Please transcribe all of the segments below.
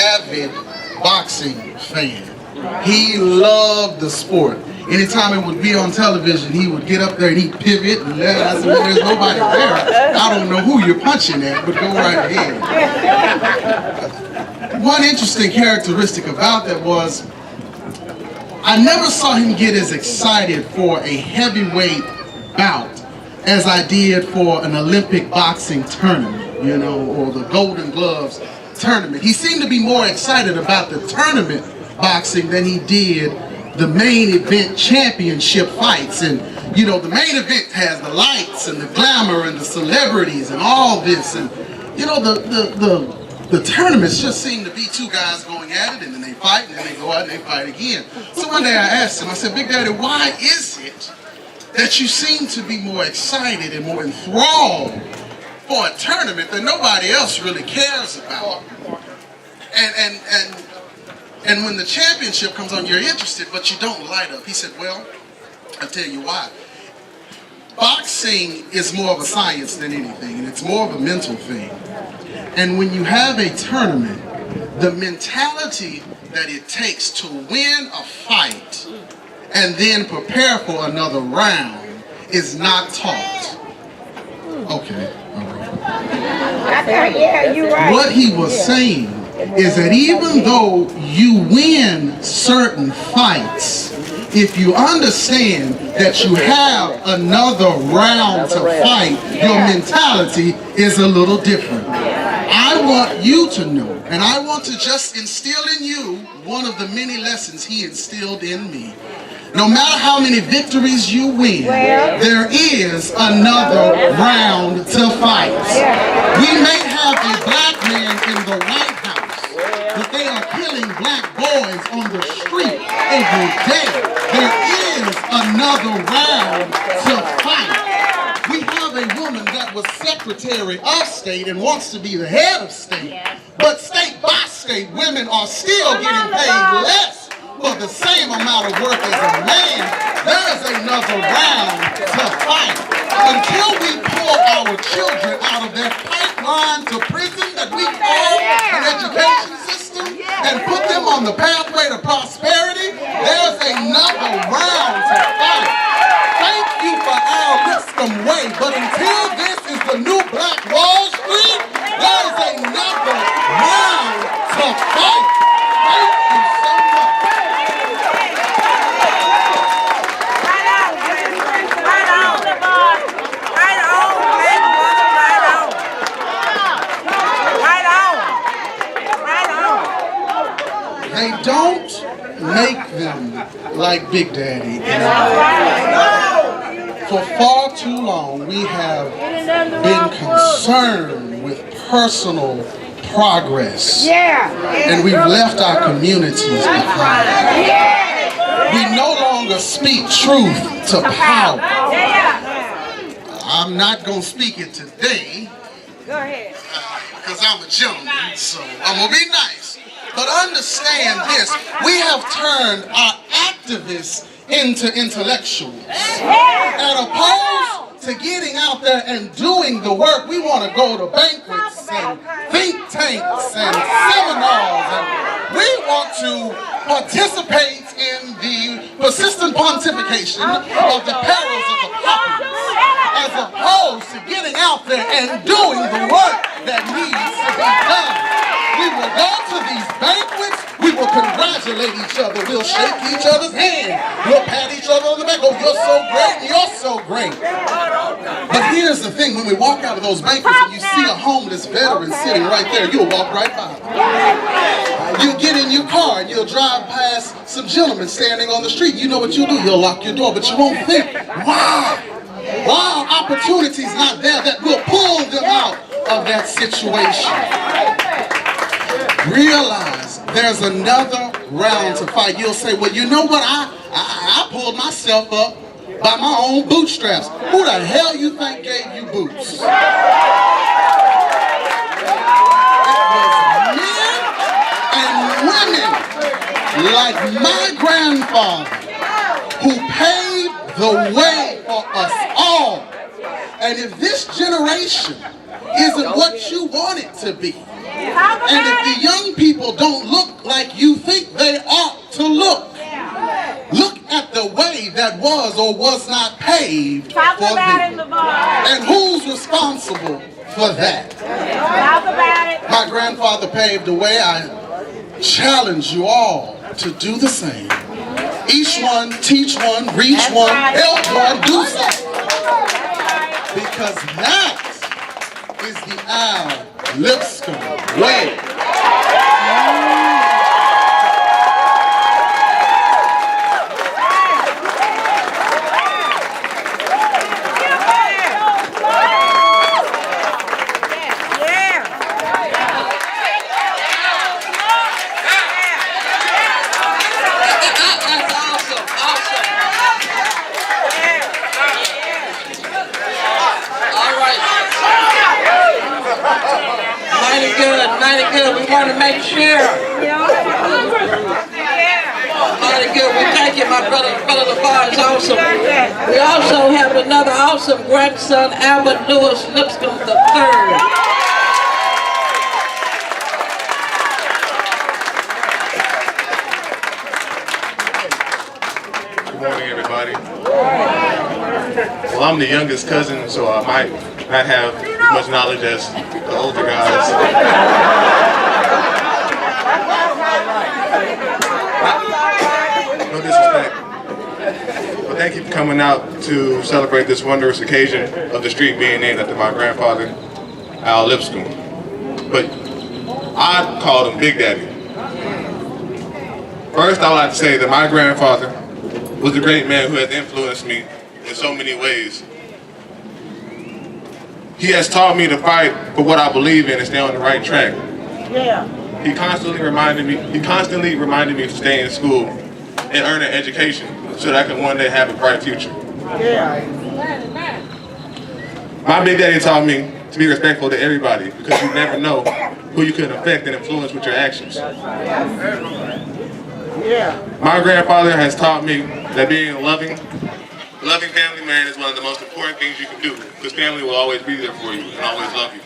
avid boxing fan. He loved the sport. Anytime it would be on television, he would get up there and he'd pivot and let us, there's nobody there. I don't know who you're punching at, but go right ahead. One interesting characteristic about that was I never saw him get as excited for a heavyweight bout as I did for an Olympic boxing tournament, you know, or the Golden Gloves tournament. He seemed to be more excited about the tournament boxing than he did the main event championship fights. And you know, the main event has the lights and the glamour and the celebrities and all this, and you know, the tournaments just seem to be two guys going at it, and then they fight, and then they go out and they fight again. So one day I asked him, I said, Big Daddy, why is it that you seem to be more excited and more enthralled for a tournament that nobody else really cares about? And when the championship comes on, you're interested, but you don't light up. He said, well, I'll tell you why. Boxing is more of a science than anything, and it's more of a mental thing. And when you have a tournament, the mentality that it takes to win a fight and then prepare for another round is not taught. Okay, all right. Yeah, you're right. What he was saying is that even though you win certain fights, if you understand that you have another round to fight, your mentality is a little different. I want you to know, and I want to just instill in you one of the many lessons he instilled in me. No matter how many victories you win, there is another round to fight. We may have a black man in the White House, but they are killing black boys on the street every day. There is another round to fight. We have a woman that was Secretary of State and wants to be the head of state, but state by state, women are still getting paid less for the same amount of work as a man. There is another round to fight. Until we pull our children out of that pipeline to prison that we call an education system and put them on the pathway to prosperity, there's another round to fight. Thank you for our Lipscomb Way, but until this is the new Black Wall Street, there's another round to fight. Thank you so much. They don't make them like Big Daddy. For far too long, we have been concerned with personal progress. And we've left our communities behind. We no longer speak truth to power. I'm not going to speak it today. Go ahead. Because I'm a gentleman, so I'm going to be nice. But understand this, we have turned our activists into intellectuals. As opposed to getting out there and doing the work, we want to go to banquets and think tanks and seminars, and we want to participate in the persistent pontification of the perils of the populace, as opposed to getting out there and doing the work that needs to be done. We will go to these banquets, we will congratulate each other, we'll shake each other's hand, we'll pat each other on the back, oh, you're so great, you're so great. But here's the thing, when we walk out of those banquets and you see a homeless veteran sitting right there, you'll walk right by them. You get in your car and you'll drive past some gentlemen standing on the street. You know what you'll do, you'll lock your door, but you won't think, wow, opportunity's not there that will pull them out of that situation. Realize there's another round to fight. You'll say, well, you know what, I pulled myself up by my own bootstraps. Who the hell you think gave you boots? It was men and women like my grandfather who paved the way for us all. And if this generation isn't what you want it to be, And if the young people don't look like you think they ought to look, look at the way that was or was not paved for them. And who's responsible for that? My grandfather paved the way. I challenge you all to do the same. Each one, teach one, reach one, help one, do something. Because that is the Al Lipscomb way. Mighty good. We want to make sure. Mighty good. We thank you, my brother. Brother LaVar is awesome. We also have another awesome grandson, Albert Lewis Lipscomb III. Good morning, everybody. Well, I'm the youngest cousin, so I might not have as much knowledge as the older guys. No disrespect. But thank you for coming out to celebrate this wondrous occasion of the street being named after my grandfather, Al Lipscomb. But I called him Big Daddy. First, I would like to say that my grandfather was a great man who has influenced me in so many ways. He has taught me to fight for what I believe in and stay on the right track. Yeah. He constantly reminded me to stay in school and earn an education so that I can one day have a bright future. Yeah. My Big Daddy taught me to be respectful to everybody because you never know who you can affect and influence with your actions. Yeah. My grandfather has taught me that being a loving family man is one of the most important things you can do, because family will always be there for you and always love you.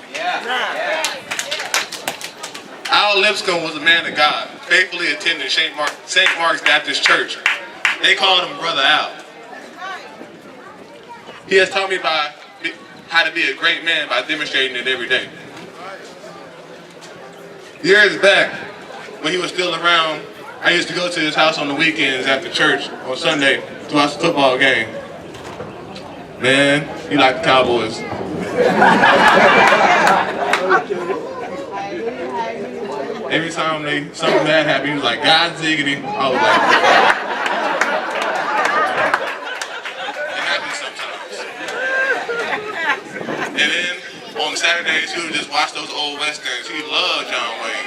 Al Lipscomb was a man of God, faithfully attending St. Mark's Baptist Church. They called him Brother Al. He has taught me how to be a great man by demonstrating it every day. Years back, when he was still around, I used to go to his house on the weekends after church on Sunday to watch the football game. Man, he liked the Cowboys. Every time something bad happened, he was like, God ziggity. I was like, it happens sometimes. And then on Saturdays, he would just watch those old westerns. He loved John Wayne.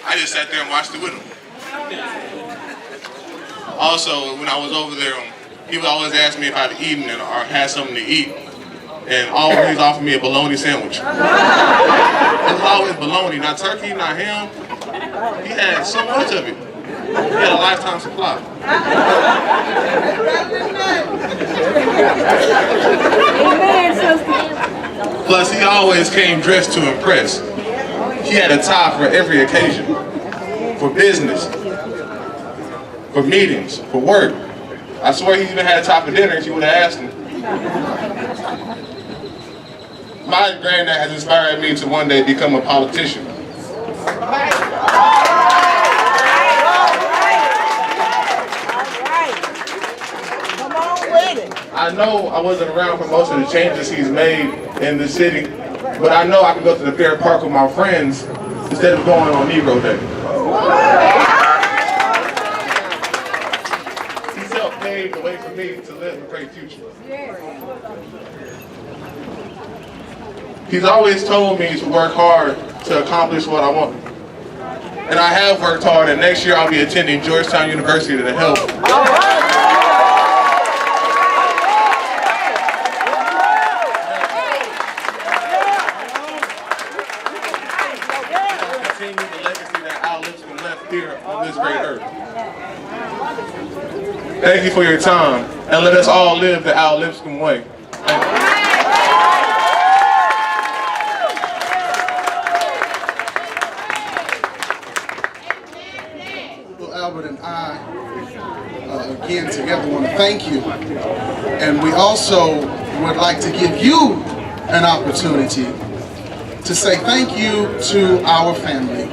I just sat there and watched it with him. Also, when I was over there, he would always ask me if I'd eaten or had something to eat, and always offered me a bologna sandwich. It was always bologna, not turkey, not ham. He had so much of it. He had a lifetime supply. Plus, he always came dressed to impress. He had a tie for every occasion. For business, for meetings, for work. I swear he even had a tie for dinner if you would have asked him. My granddad has inspired me to one day become a politician. I know I wasn't around for most of the changes he's made in the city, but I know I can go to the Fair Park with my friends instead of going on Negro Day. He's helped pave the way for me to live a great future. He's always told me to work hard to accomplish what I want. And I have worked hard, and next year I'll be attending Georgetown University to help. Continue the legacy that Al Lipscomb left here on this great earth. Thank you for your time, and let us all live the Al Lipscomb way. Thank you. again together want to thank you. And we also would like to give you an opportunity to say thank you to our family.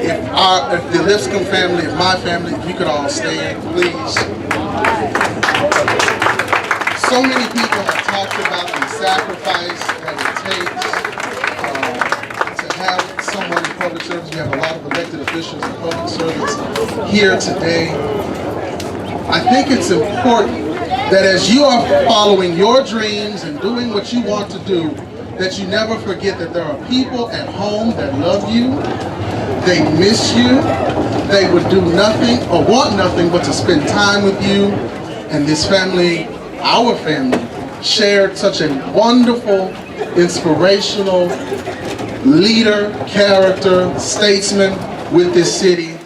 If the Lipscomb family, if my family, if you could all stand, please. So many people have talked about the sacrifice that it takes to have someone in public service. We have a lot of elected officials and public servants here today. I think it's important that as you are following your dreams and doing what you want to do, that you never forget that there are people at home that love you, they miss you, they would do nothing or want nothing but to spend time with you. And this family, our family, shared such a wonderful, inspirational leader, character, statesman with this city.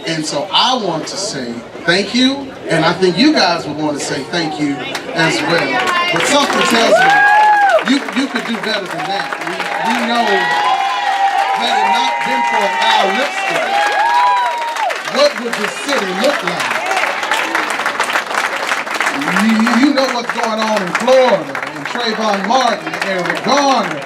And so I want to say thank you, and I think you guys would want to say thank you as well. But something tells me you could do better than that. We know had it not been for our Lipscomb, what would this city look like? You know what's going on in Florida, and Trayvon Martin, and Eric Garner.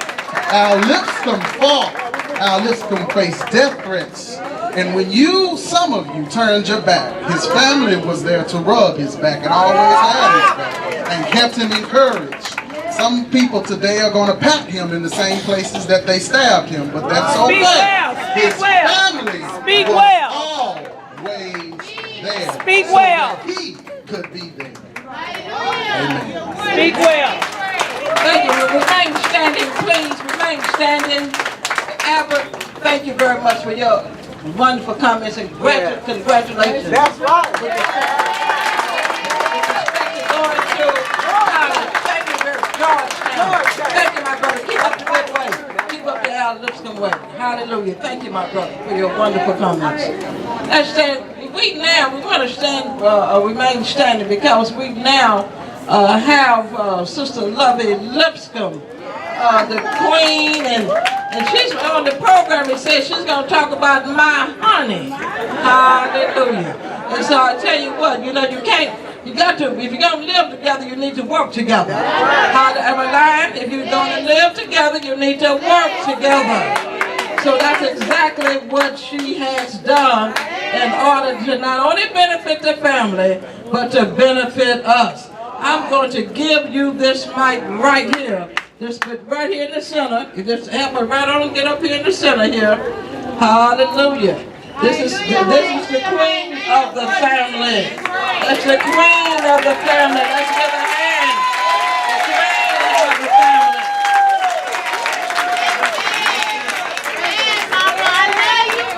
Our Lipscomb fought. Our Lipscomb faced death threats. And when some of you turned your back, his family was there to rub his back and always had his back and kept him encouraged. Some people today are going to pat him in the same places that they stabbed him, but that's okay. His family was always there. Speak so well. that he could be there. Amen. Speak well. Thank you. Remain standing, please. Remain standing. Albert, thank you very much for your wonderful comments and congratulations. That's right. With respect to going to college. Thank you very much. Georgetown. Thank you, my brother. Keep up the good way. Keep up the Lipscomb way. Hallelujah. Thank you, my brother, for your wonderful comments. Let's stand. We want to stand, remain standing because we now have Sister Lovey Lipscomb, the Queen, and she's on the program. It says she's going to talk about my honey. Hallelujah. And so I tell you what, you got to, if you're going to live together, you need to work together. Am I lying? If you're going to live together, you need to work together. So that's exactly what she has done in order to not only benefit the family, but to benefit us. I'm going to give you this mic right here. Just right here in the center. You just help me right on and get up here in the center here. Hallelujah. This is the queen of the family. That's the queen of the family. Let's give a hand. The queen of the family.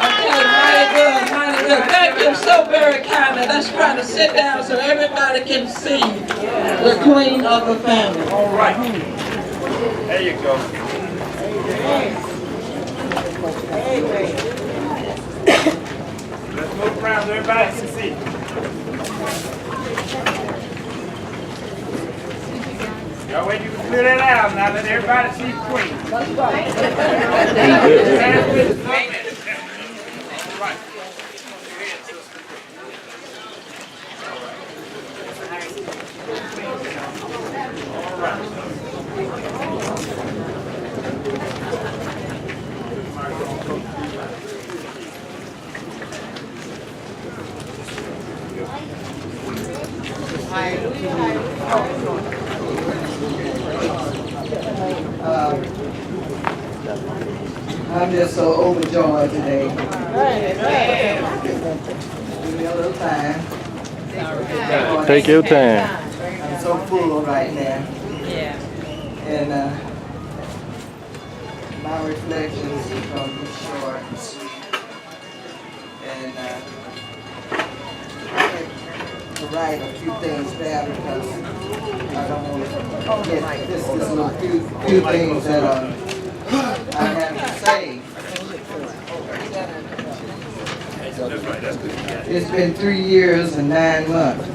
Okay, mighty good, mighty good. Thank you so very kindly. Let's try to sit down so everybody can see the queen of the family. All right. There you go. Let's move around so everybody can see. Y'all wait, you can clear that out now. Let everybody see the queen. That's right. I'm just so overjoyed today. Give me a little time. Take your time. I'm so full right now. Yeah. And my reflections are going to be short and sweet. And I had to write a few things down because I don't want to forget this little few things that I have to say. It's been 3 years and 9 months.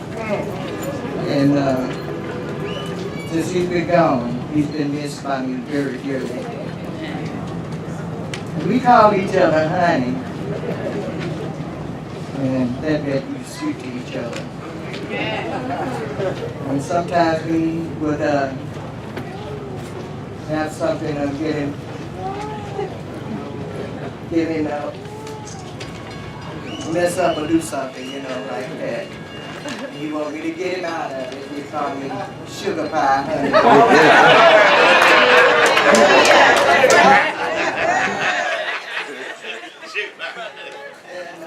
And since he's been gone, he's been missed by me very dearly. And we call each other honey. And that meant we sweet to each other. And sometimes we would have something of getting mess up or do something, you know, like that. You want me to get him out of it. You call me sugar pie, honey. And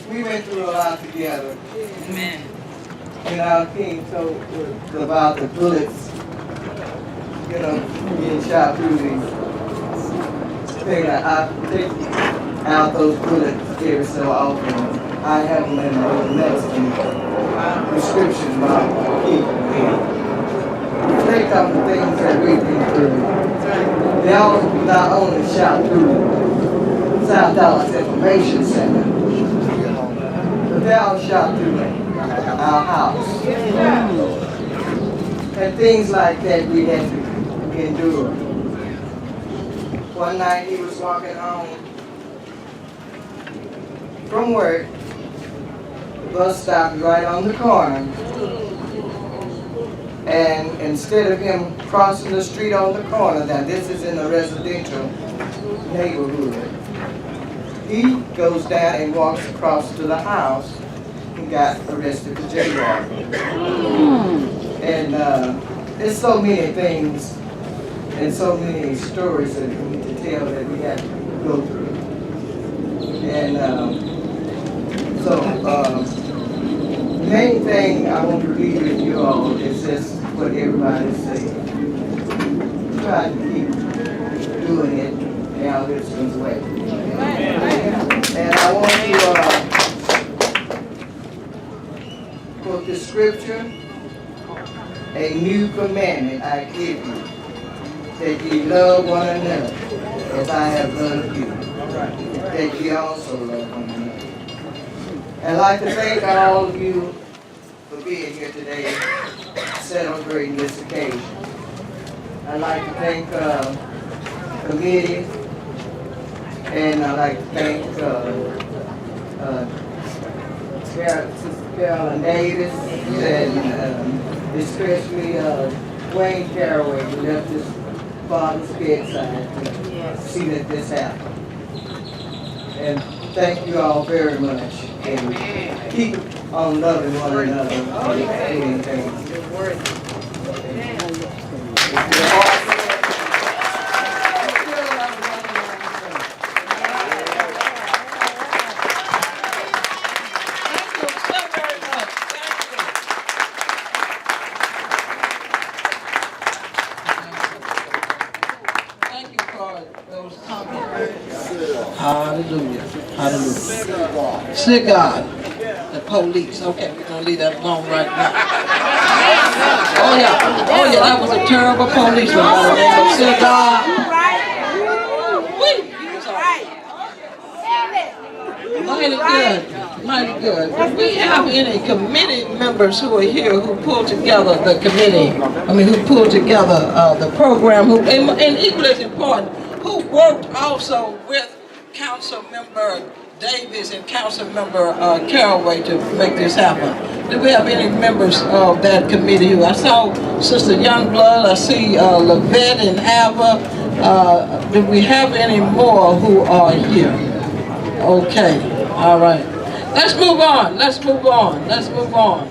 we went through a lot together. Amen. And our king told us about the bullets, you know, being shot through the thing. I take out those bullets every so often. I have them in the old medicine prescription bottle. Take out the things that we've been through. They all not only shot through South Dallas Information Center, but they all shot through our house. And things like that we had to endure. One night he was walking home from work. The bus stopped right on the corner. And instead of him crossing the street on the corner, now this is in a residential neighborhood, he goes down and walks across to the house and got arrested for jaywalking. And there's so many things and so many stories that we need to tell that we have to go through. And the main thing I want to leave with you all is just what everybody's saying. Try to keep doing it now Lipscomb's way. And I want to quote the scripture, a new commandment I give you, that ye love one another as I have loved you, that ye also love one another. I'd like to thank all of you for being here today, celebrating this occasion. I'd like to thank the committee, and I'd like to thank Sister Carolyn Davis, and especially Wayne Caraway, who left his father's bedside to see that this happened. And thank you all very much. And keep on loving one another and doing things. Hallelujah. Hallelujah. Cigar. The police. Okay, we're going to leave that alone right now. Oh, yeah. Oh, yeah, that was a terrible policeman by the name of Cigar. Mighty good. Mighty good. Do we have any committee members who are here who pulled together the committee? Who pulled together the program, and equally as important, who worked also with Council Member Davis and Council Member Caraway to make this happen? Do we have any members of that committee who? I saw Sister Youngblood, I see Lavette and Ava. Do we have any more who are here? Okay, all right. Let's move on, let's move on, let's move on.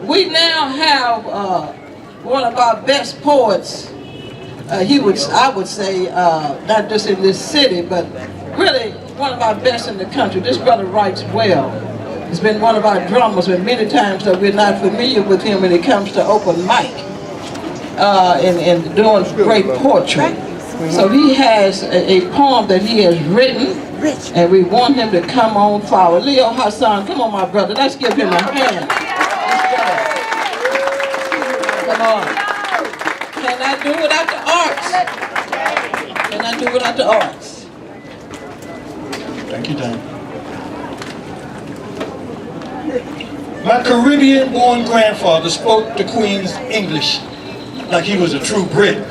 We now have one of our best poets. I would say, not just in this city, but really one of our best in the country. This brother writes well. He's been one of our drummers, but many times that we're not familiar with him when it comes to open mic and doing great poetry. So he has a poem that he has written, and we want him to come on forward. Leo Hassan, come on, my brother. Let's give him a hand. Come on. Can I do without the arts? Can I do without the arts? Thank you, Dan. My Caribbean-born grandfather spoke the Queen's English like he was a true Brit,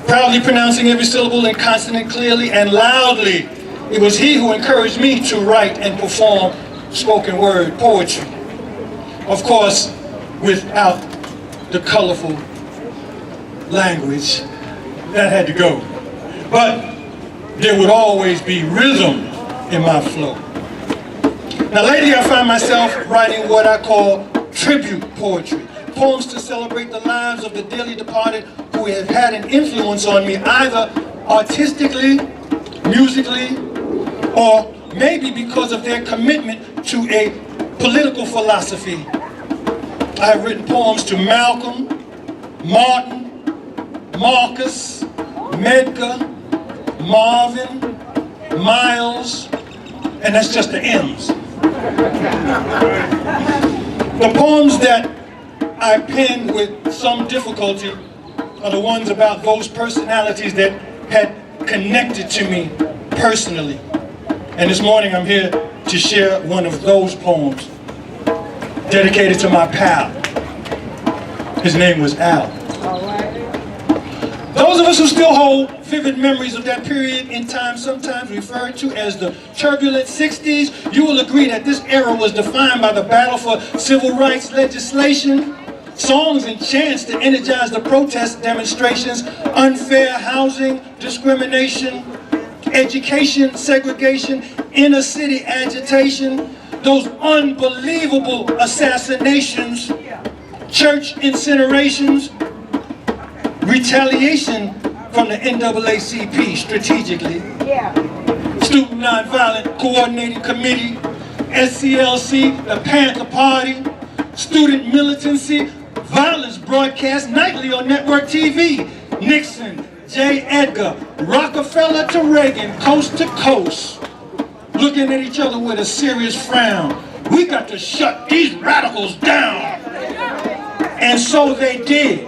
proudly pronouncing every syllable and consonant clearly and loudly It was he who encouraged me to write and perform spoken word poetry. Of course, without the colorful language, that had to go. But there would always be rhythm in my flow. Now lately I find myself writing what I call tribute poetry. Poems to celebrate the lives of the dearly departed who have had an influence on me, either artistically, musically, or maybe because of their commitment to a political philosophy. I have written poems to Malcolm, Martin, Marcus, Medgar, Marvin, Miles, and that's just the M's. The poems that I pen with some difficulty are the ones about those personalities that had connected to me personally. And this morning I'm here to share one of those poems dedicated to my pal. His name was Al. Those of us who still hold vivid memories of that period in time, sometimes referred to as the turbulent 60s, you will agree that this era was defined by the battle for civil rights legislation, songs and chants to energize the protest demonstrations, unfair housing, discrimination, education, segregation, inner city agitation, those unbelievable assassinations, church incinerations, retaliation from the NAACP strategically, Student Nonviolent Coordinating Committee, SCLC, the Panther Party, student militancy, violence broadcast nightly on network TV, Nixon, J. Edgar, Rockefeller to Reagan, coast to coast, looking at each other with a serious frown. We got to shut these radicals down. And so they did.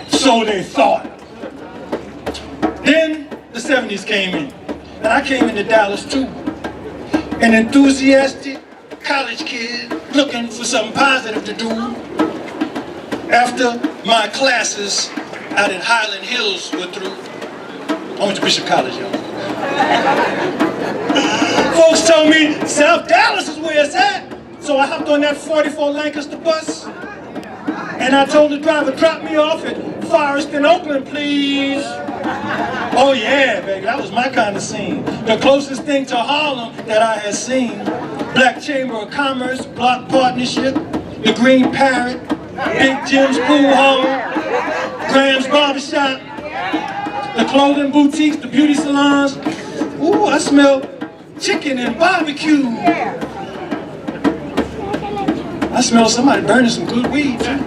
So they thought. Then the 70s came in, and I came into Dallas too. An enthusiastic college kid looking for something positive to do. After my classes out in Highland Hills were through, I went to Bishop College, y'all. Folks told me South Dallas is where it's at. So I hopped on that 44 Lancaster bus, and I told the driver, drop me off at Forest in Oakland, please. Oh yeah, baby, that was my kind of scene. The closest thing to Harlem that I had seen. Black Chamber of Commerce, Block Partnership, the Green Parrot, Big Jim's Pool Hall, Graham's Barbershop, the clothing boutiques, the beauty salons. Ooh, I smell chicken and barbecue. I smell somebody burning some good weed, too.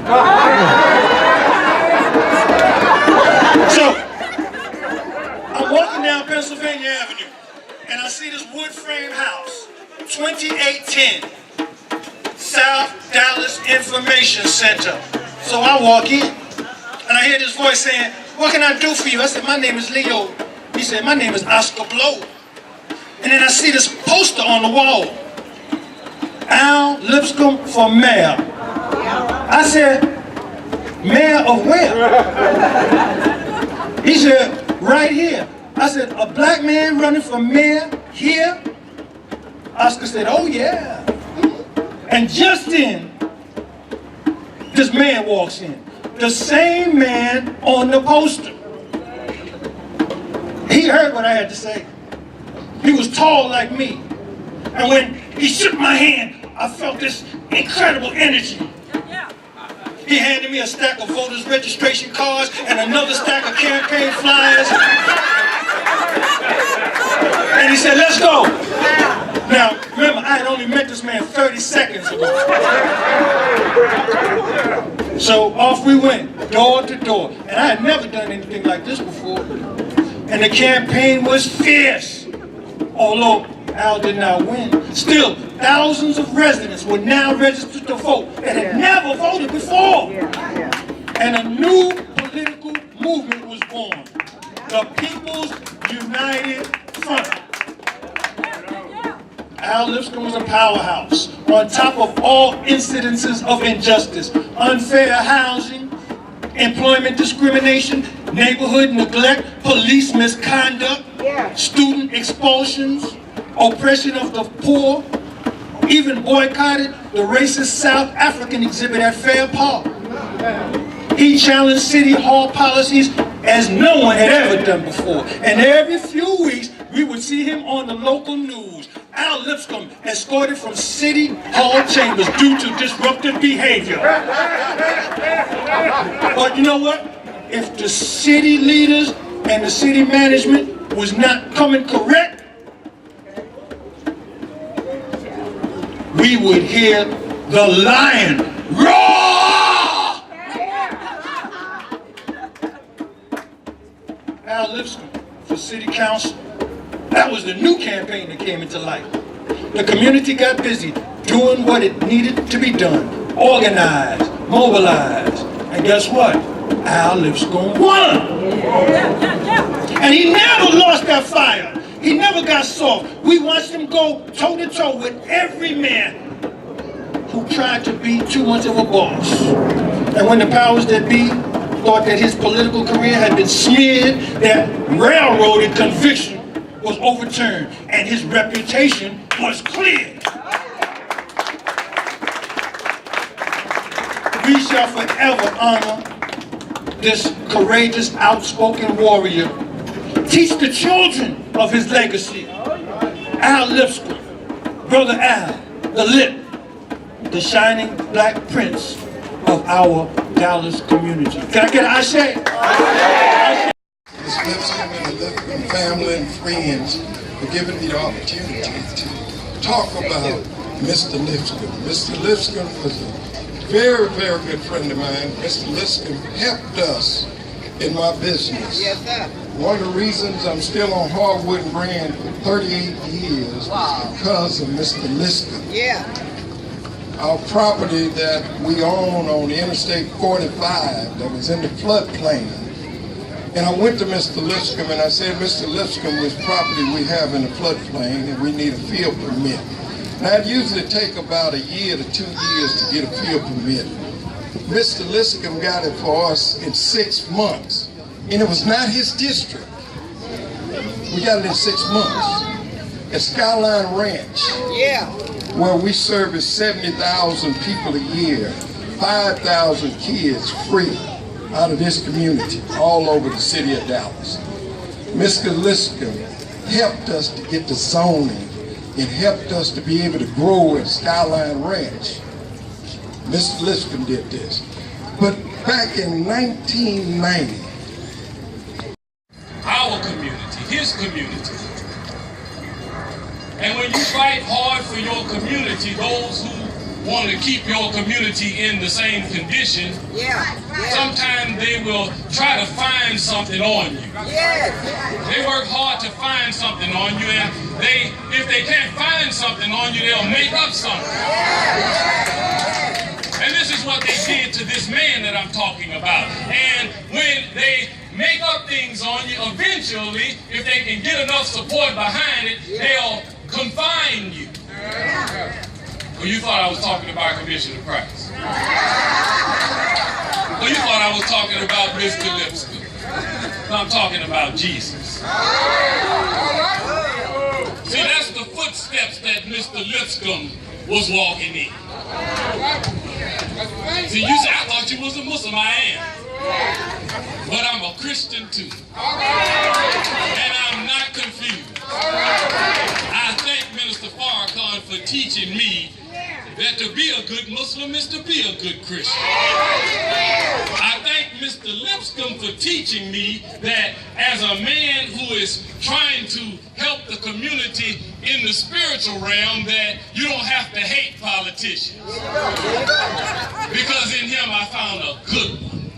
So, I'm walking down Pennsylvania Avenue, and I see this wood frame house, 2810, South Dallas Information Center. So I walk in, and I hear this voice saying, what can I do for you? I said, my name is Leo. He said, my name is Oscar Blow. And then I see this poster on the wall. Al Lipscomb for mayor. I said, mayor of where? He said, right here. I said, a black man running for mayor here? Oscar said, oh yeah. And just then, this man walks in. The same man on the poster. He heard what I had to say. He was tall like me. And when he shook my hand, I felt this incredible energy. He handed me a stack of voters' registration cards and another stack of campaign flyers. And he said, let's go. Now, remember, I had only met this man 30 seconds ago. So off we went, door to door. And I had never done anything like this before. And the campaign was fierce. Although Al did not win, still thousands of residents were now registered to vote that had never voted before. And a new political movement was born, the People's United Front. Al Lipscomb was a powerhouse on top of all incidences of injustice, unfair housing, employment discrimination, neighborhood neglect, police misconduct. student expulsions, oppression of the poor, even boycotted the racist South African exhibit at Fair Park. He challenged city hall policies as no one had ever done before. And every few weeks, we would see him on the local news. Al Lipscomb escorted from city hall chambers due to disruptive behavior. But you know what? If the city leaders and the city management was not coming correct, we would hear the lion roar! Al Lipscomb for city council. That was the new campaign that came into light. The community got busy doing what it needed to be done. Organized, mobilized, and guess what? Al Lipscomb won! And he never lost that fire. He never got soft. We watched him go toe-to-toe with every man who tried to be too much of a boss. And when the powers that be thought that his political career had been smeared, that railroaded conviction was overturned, and his reputation was cleared. We shall forever honor this courageous, outspoken warrior. Teach the children of his legacy. Al Lipscomb, Brother Al, the Lip, the shining black prince of our Dallas community. Can I get an ashe? Ms. Lipscomb and the Lipscomb family and friends for giving me the opportunity to talk about Mr. Lipscomb. Mr. Lipscomb was a very, very good friend of mine. Mr. Lipscomb helped us in my business. Yes, sir. One of the reasons I'm still on Hardwood and Brand for 38 years was because of Mr. Lipscomb. Yeah. Our property that we own on Interstate 45 that was in the floodplain. And I went to Mr. Lipscomb and I said, Mr. Lipscomb, this property we have in the floodplain and we need a field permit. Now it usually take about a year to 2 years to get a field permit. Mr. Lipscomb got it for us in 6 months. And it was not his district. We got it in 6 months. At Skyline Ranch, where we service 70,000 people a year, 5,000 kids free out of this community, all over the city of Dallas. Mr. Lipscomb helped us to get the zoning. It helped us to be able to grow at Skyline Ranch. Mr. Lipscomb did this. But back in 1990, our community, his community. And when you fight hard for your community, those who want to keep your community in the same condition, sometimes they will try to find something on you. They work hard to find something on you, and if they can't find something on you, they'll make up something. And this is what they did to this man that I'm talking about. And when they make up things on you, eventually, if they can get enough support behind it, they'll confine you. Well, you thought I was talking about Commissioner Price. Well, you thought I was talking about Mr. Lipscomb. No, I'm talking about Jesus. See, that's the footsteps that Mr. Lipscomb was walking in. See, you said, I thought you was a Muslim. I am. But I'm a Christian too. And I'm not confused. I thank Minister Farrakhan for teaching me that to be a good Muslim is to be a good Christian. I thank Mr. Lipscomb for teaching me that as a man who is trying to help the community in the spiritual realm, that you don't have to hate politicians. Because in him I found a good one.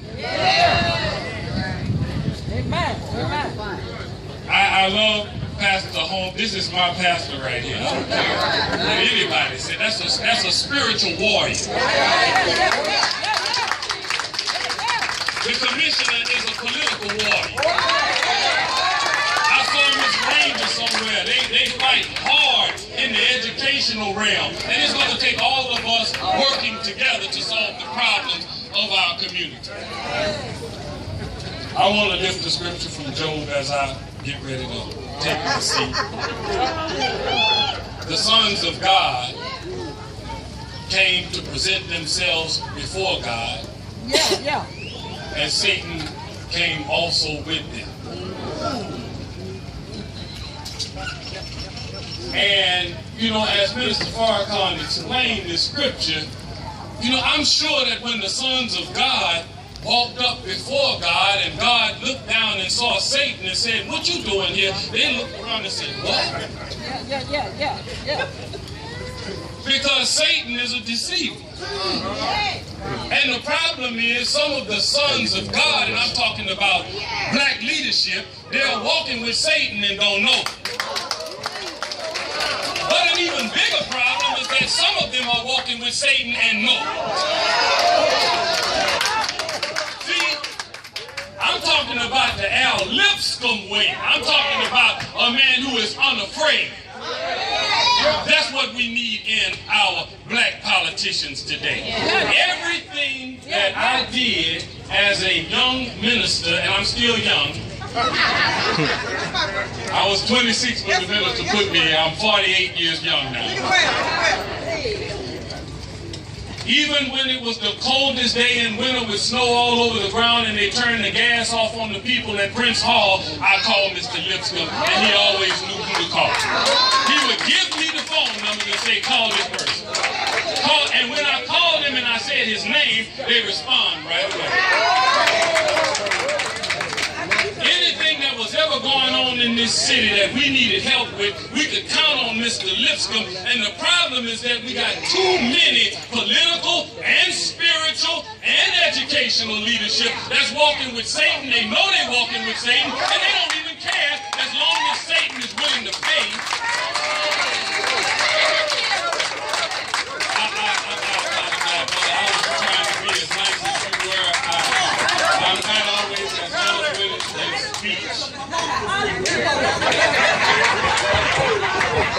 I love Pastor Holmes. This is my pastor right here. I don't care what anybody said. That's a spiritual warrior. The commissioner is a political warrior. I saw Miss Ranger somewhere. They fight hard in the educational realm. And it's going to take all of us working together to solve the problems of our community. I want to lift the scripture from Job as I get ready to take your seat. The sons of God came to present themselves before God. Yeah. And Satan came also with them. And, you know, as Minister Farrakhan explained the scripture, you know, I'm sure that when the sons of God walked up before God and God looked down and saw Satan and said, "What you doing here?" They looked around and said, "What?" Yeah. Because Satan is a deceiver. And the problem is some of the sons of God, and I'm talking about black leadership, they're walking with Satan and don't know. But an even bigger problem is that some of them are walking with Satan and know. See, I'm talking about the Lipscomb Way. I'm talking about a man who is unafraid. That's what we need in our black politicians today. Everything that I did as a young minister, and I'm still young. I was 26 when the minister put me here. I'm 48 years young now. Even when it was the coldest day in winter with snow all over the ground and they turned the gas off on the people at Prince Hall, I called Mr. Lipscomb and he always knew who to call. He would give me the phone number and say, "Call this person." And when I called him and I said his name, they respond right away. Anything that was ever going on in this city that we needed help with, we could count on Mr. Lipscomb. And the problem is that we got too many political and spiritual and educational leadership that's walking with Satan. They know they're walking with Satan, and they don't even care as long as Satan is willing to pay. I'm not always as eloquent in speech.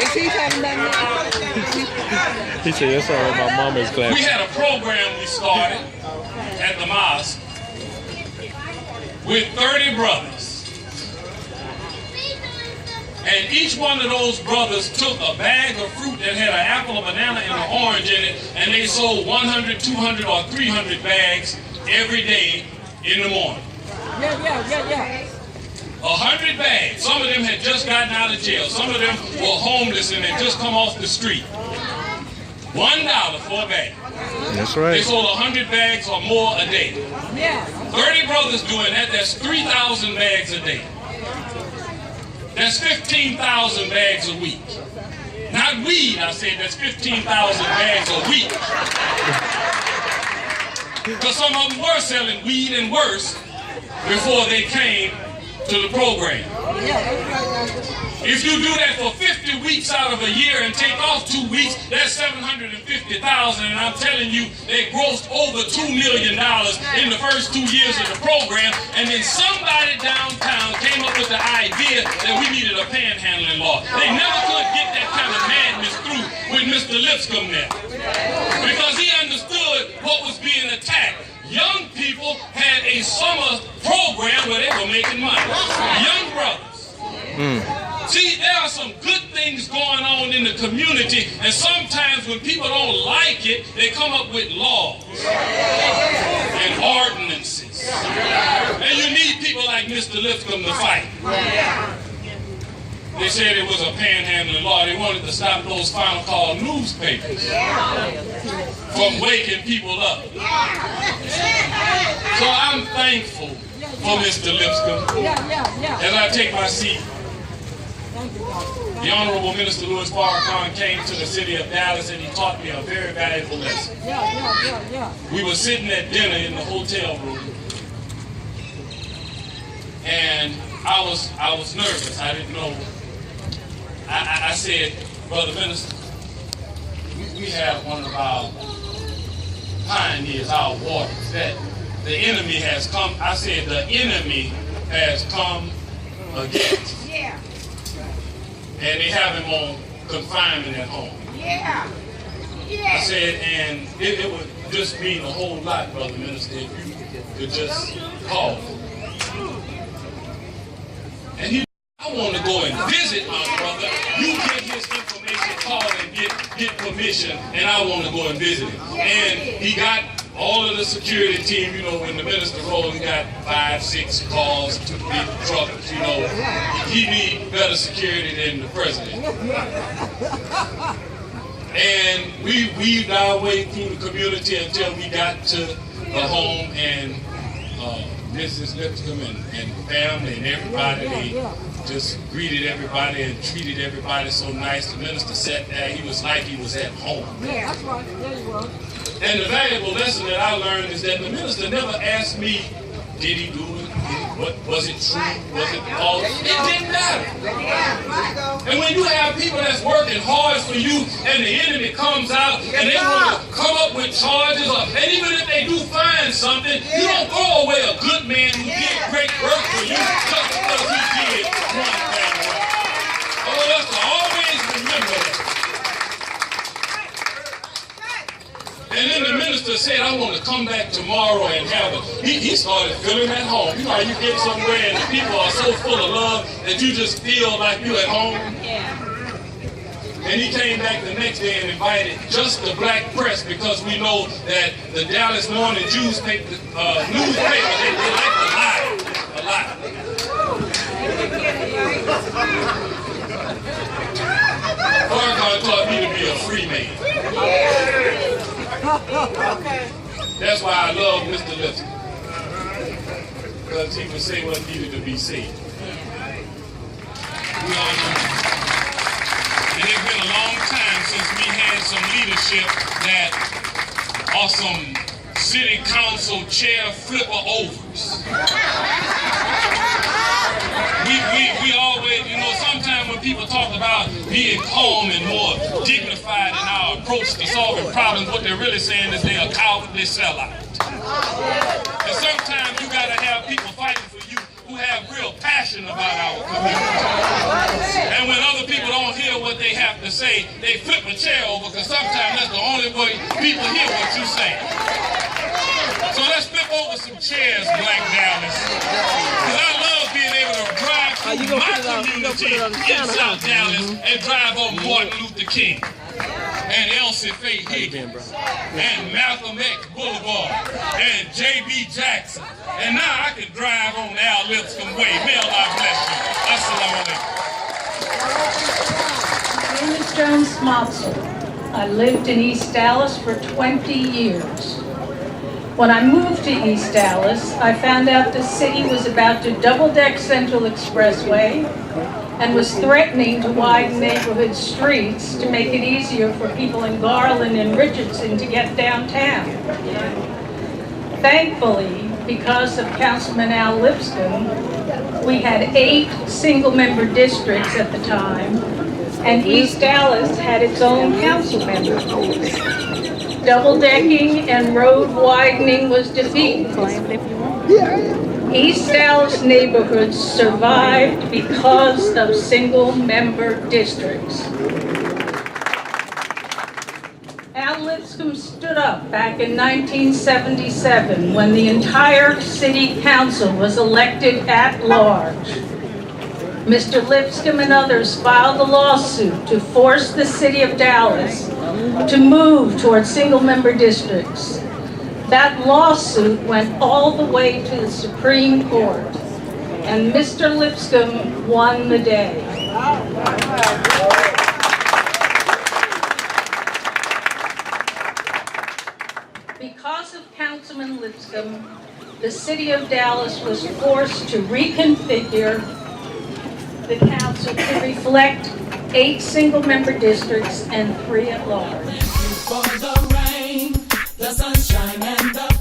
Is he coming down there? He said, "That's all right, my mama is glad." We had a program we started at the mosque with 30 brothers. And each one of those brothers took a bag of fruit that had an apple, a banana, and an orange in it, and they sold 100, 200, or 300 bags every day in the morning. Yeah. 100 bags. Some of them had just gotten out of jail. Some of them were homeless and had just come off the street. $1 for a bag. That's right. They sold 100 bags or more a day. Yeah. 30 brothers doing that, that's 3,000 bags a day. That's 15,000 bags a week. Not weed, I said, that's 15,000 bags a week. Because some of them were selling weed and worse before they came to the program. If you do that for 50 weeks out of a year and take off 2 weeks, that's 750,000, and I'm telling you, they grossed over $2 million in the first 2 years of the program, and then somebody downtown came up with the idea that we needed a panhandling law. They never could get that kind of madness through with Mr. Lipscomb there, because he understood what was being attacked. Young people had a summer program where they were making money. Young brothers. See, there are some good things going on in the community, and sometimes when people don't like it, they come up with laws and ordinances. And you need people like Mr. Lipscomb to fight. They said it was a panhandling law. They wanted to stop those final call newspapers from waking people up. So I'm thankful for Mr. Lipscomb. As I take my seat, the Honorable Minister Louis Farrakhan came to the city of Dallas and he taught me a very valuable lesson. We were sitting at dinner in the hotel room, and I was nervous. I didn't know. I said, "Brother Minister, we have one of our pioneers, our warriors, that the enemy has come." I said, "The enemy has come against." And they have him on confinement at home. I said, and it would just mean a whole lot, Brother Minister, if you could just call. And he I want to go and visit my brother. You get his information, call and get permission, and I want to go and visit him. And he got all of the security team, you know, when the minister rolled, he got 5, 6 cars, 2 big trucks, you know. He need better security than the president. And we weaved our way through the community until we got to the home, and Mrs. Lipscomb and family and everybody, they just greeted everybody and treated everybody so nice. The minister sat there, he was like he was at home. Yeah, that's right. There you were. And the valuable lesson that I learned is that the minister never asked me, did he do it? Was it true? Was it false? It didn't matter. And when you have people that's working hard for you and the enemy comes out and they want to come up with charges, and even if they do find something, you don't throw away a good man who did great work for you just because he did one thing right. I want us to always remember that. And then the minister said, I want to come back tomorrow and have a... He started feeling at home. You know how you get somewhere and the people are so full of love that you just feel like you're at home? And he came back the next day and invited just the black press, because we know that the Dallas Morning newspaper, they like to lie a lot. Farrakhan taught me to be a free man. That's why I love Mr. Lipscomb, because he would say what needed to be said. We all know. And it's been a long time since we had some leadership that are some city council chair flipper overs. We always, you know, sometimes when people talk about being calm and more dignified in our approach to solving problems, what they're really saying is they're a cowardly sellout. And sometimes you gotta have people fighting for you who have real passion about our community. And when other people don't hear what they have to say, they flip a chair over, because sometimes that's the only way people hear what you say. So let's flip over some chairs, Black Dallas. Because I love being able to drive through my community in South Dallas and drive on Martin Luther King and Elsie Faye Higgins and Malcolm X Boulevard and J.B. Jackson. And now I can drive on Al Lipscomb Way. May Allah bless you. Assalamu alaikum. My name is Joan Smotzel. I lived in East Dallas for 20 years. When I moved to East Dallas, I found out the city was about to double-deck Central Expressway and was threatening to widen neighborhood streets to make it easier for people in Garland and Richardson to get downtown. Thankfully, because of Councilman Al Lipscomb, we had 8 single-member districts at the time, and East Dallas had its own council members. Double-decking and road widening was defeated. East Dallas neighborhoods survived because of single-member districts. Al Lipscomb stood up back in 1977 when the entire city council was elected at large. Mr. Lipscomb and others filed a lawsuit to force the city of Dallas to move toward single-member districts. That lawsuit went all the way to the Supreme Court, and Mr. Lipscomb won the day. Because of Councilman Lipscomb, the city of Dallas was forced to reconfigure the council to reflect 8 single-member districts and 3 at large. For the rain, the sunshine, and the